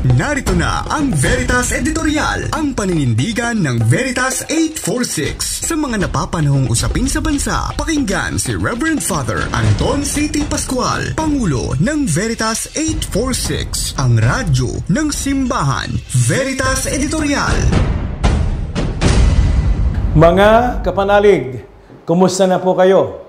Narito na ang Veritas Editorial, ang paninindigan ng Veritas 846 sa mga napapanahong usapin sa bansa. Pakinggan si Reverend Father Anton C.T. Pascual, Pangulo ng Veritas 846, ang radyo ng simbahan. Veritas Editorial. Mga kapanalig, kumusta na po kayo?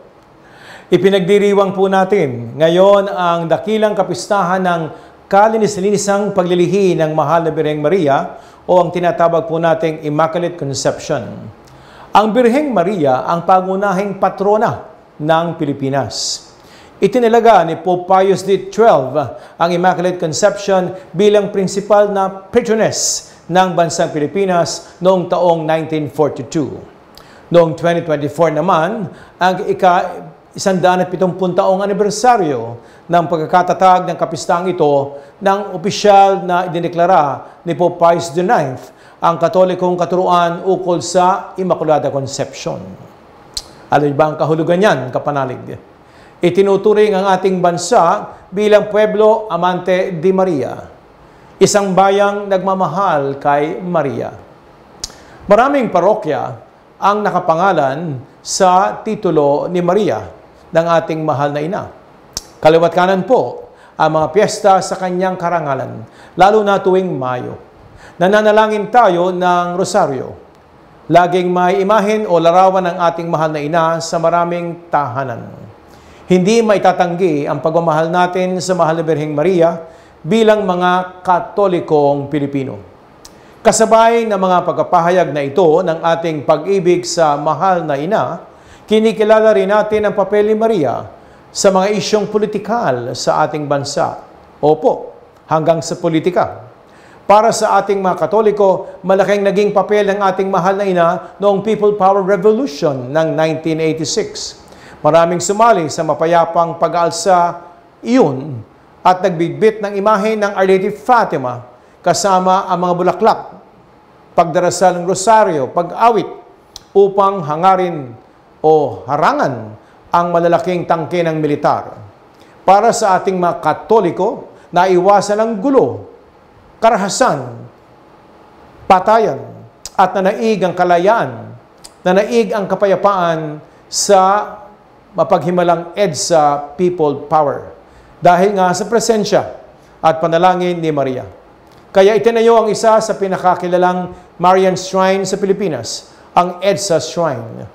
Ipinagdiriwang po natin ngayon ang dakilang kapistahan ng kalinis-linisang paglilihi ng Mahal na Birheng Maria o ang tinatawag po nating Immaculate Conception. Ang Birheng Maria ang pangunahing patrona ng Pilipinas. Itinalaga ni Pope Pius XII ang Immaculate Conception bilang principal na patroness ng bansang Pilipinas noong taong 1942. Noong 2024 naman, ang ika-170 taong anibersaryo ng pagkakatatag ng kapistahang ito ng opisyal na idineklara ni Pope Pius IX ang Katolikong katuruan ukol sa Immaculada Conception. Ano ba ang kahulugan niyan, kapanalig? Itinuturing ang ating bansa bilang Pueblo Amante de Maria, isang bayang nagmamahal kay Maria. Maraming parokya ang nakapangalan sa titulo ni Maria ng ating mahal na ina. Kaliwat kanan po ang mga piyesta sa kanyang karangalan, lalo na tuwing Mayo. Nananalangin tayo ng rosaryo. Laging may imahen o larawan ng ating mahal na ina sa maraming tahanan. Hindi maitatanggi ang pagmamahal natin sa Mahal na Birheng Maria bilang mga Katolikong Pilipino. Kasabay ng mga pagpapahayag na ito ng ating pag-ibig sa mahal na ina, kinikilala rin natin ang papel ni Maria sa mga isyong politikal sa ating bansa. Opo, hanggang sa politika. Para sa ating mga Katoliko, malaking naging papel ng ating mahal na ina noong People Power Revolution ng 1986. Maraming sumali sa mapayapang pag-aalsa iyon at nagbitbit ng imahe ng Our Lady Fatima kasama ang mga bulaklak, pagdarasal ng rosaryo, pag-awit upang hangarin o harangan ang malalaking tangke ng militar. Para sa ating mga Katoliko, naiwasan ang gulo, karahasan, patayan, at nanaig ang kalayaan, nanaig ang kapayapaan sa mapaghimalang EDSA People Power. Dahil nga sa presensya at panalangin ni Maria. Kaya itinayo ang isa sa pinakakilalang Marian Shrine sa Pilipinas, ang EDSA Shrine.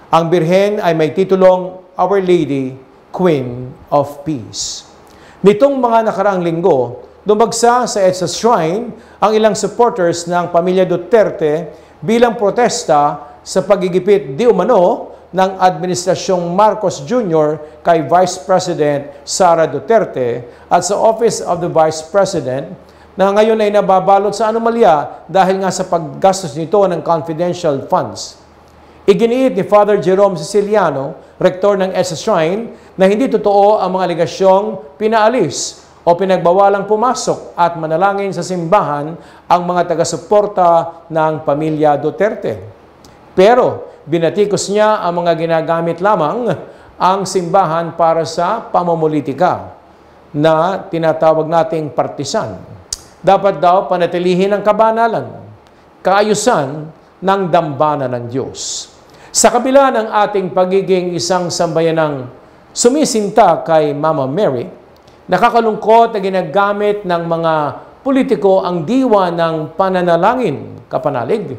Ang Birhen ay may titulong Our Lady, Queen of Peace. Nitong mga nakaraang linggo, dumagsa sa EDSA Shrine ang ilang supporters ng pamilya Duterte bilang protesta sa pagigipit di umano ng Administrasyong Marcos Jr. kay Vice President Sara Duterte at sa Office of the Vice President na ngayon ay nababalot sa anomalya dahil nga sa paggastos nito ng confidential funds. Iginiit ni Father Jerome Siciliano, rektor ng EDSA Shrine, na hindi totoo ang mga aligasyong pinaalis o pinagbawalang pumasok at manalangin sa simbahan ang mga taga-suporta ng pamilya Duterte. Pero binatikos niya ang mga ginagamit lamang ang simbahan para sa pamumulitika na tinatawag nating partisan. Dapat daw panatilihin ang kabanalan, kaayusan ng dambana ng Diyos. Sa kabila ng ating pagiging isang sambayanang sumisinta kay Mama Mary, nakakalungkot na ginagamit ng mga politiko ang diwa ng pananalangin, kapanalig,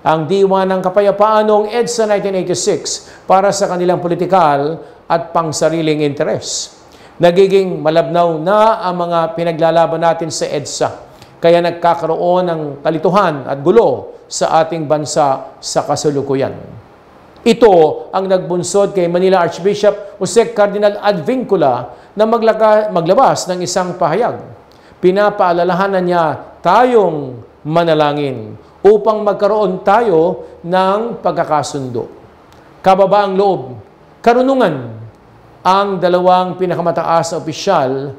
ang diwa ng kapayapaan noong EDSA 1986 para sa kanilang politikal at pangsariling interes. Nagiging malabnaw na ang mga pinaglalaban natin sa EDSA, kaya nagkakaroon ng kalituhan at gulo sa ating bansa sa kasalukuyan. Ito ang nagbunsod kay Manila Archbishop Jose Cardinal Advincula na maglabas ng isang pahayag. Pinapaalalahanan niya tayong manalangin upang magkaroon tayo ng pagkakasundo. Kababaang loob, karunungan ang dalawang pinakamataas na opisyal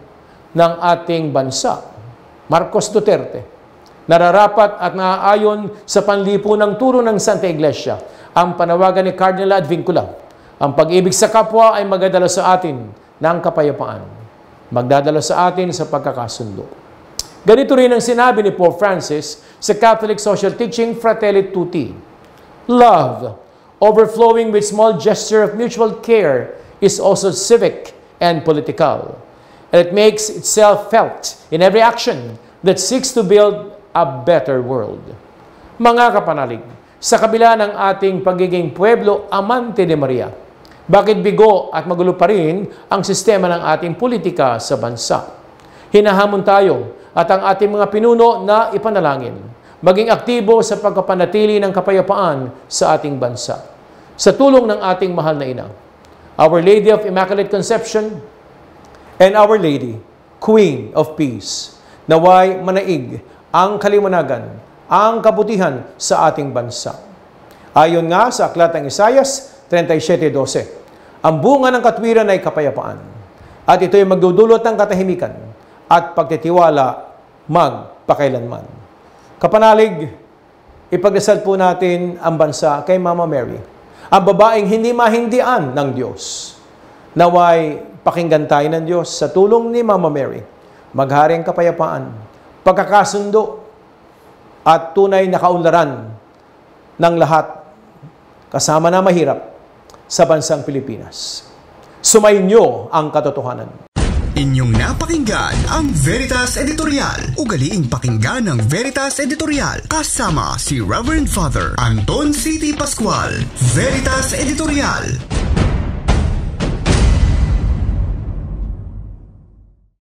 ng ating bansa, Marcos Duterte, nararapat at naaayon sa panlipunang turo ng Santa Iglesia, ang panawagan ni Cardinal Advincula. Ang pag-ibig sa kapwa ay magdadala sa atin ng kapayapaan. Magdadala sa atin sa pagkakasundo. Ganito rin ang sinabi ni Pope Francis sa Catholic Social Teaching Fratelli Tutti. Love, overflowing with small gesture of mutual care, is also civic and political. And it makes itself felt in every action that seeks to build a better world. Mga kapanalig, sa kabila ng ating pagiging pueblo amante de Maria, bakit bigo at magulo pa rin ang sistema ng ating politika sa bansa? Hinahamon tayo at ang ating mga pinuno na ipanalangin, maging aktibo sa pagpapanatili ng kapayapaan sa ating bansa. Sa tulong ng ating mahal na ina, Our Lady of Immaculate Conception, and Our Lady, Queen of Peace, naway manaig ang kaliwanagan, ang kabutihan sa ating bansa. Ayon nga sa aklat ng Isaias 37:12, ang bunga ng katwiran ay kapayapaan, at ito'y magdudulot ng katahimikan at pagtitiwala magpakailanman. Kapanalig, ipagdasal po natin ang bansa kay Mama Mary, ang babaeng hindi mahindian ng Diyos. Naway pakinggan tayo ng Diyos sa tulong ni Mama Mary, magharing kapayapaan, pagkakasundo, at tunay na kaunlaran ng lahat kasama na mahirap sa bansang Pilipinas. Sumainyo ang katotohanan. Inyong napakinggan ang Veritas Editorial. Ugaliing pakinggan ng Veritas Editorial kasama si Reverend Father Anton C.T. Pascual. Veritas Editorial.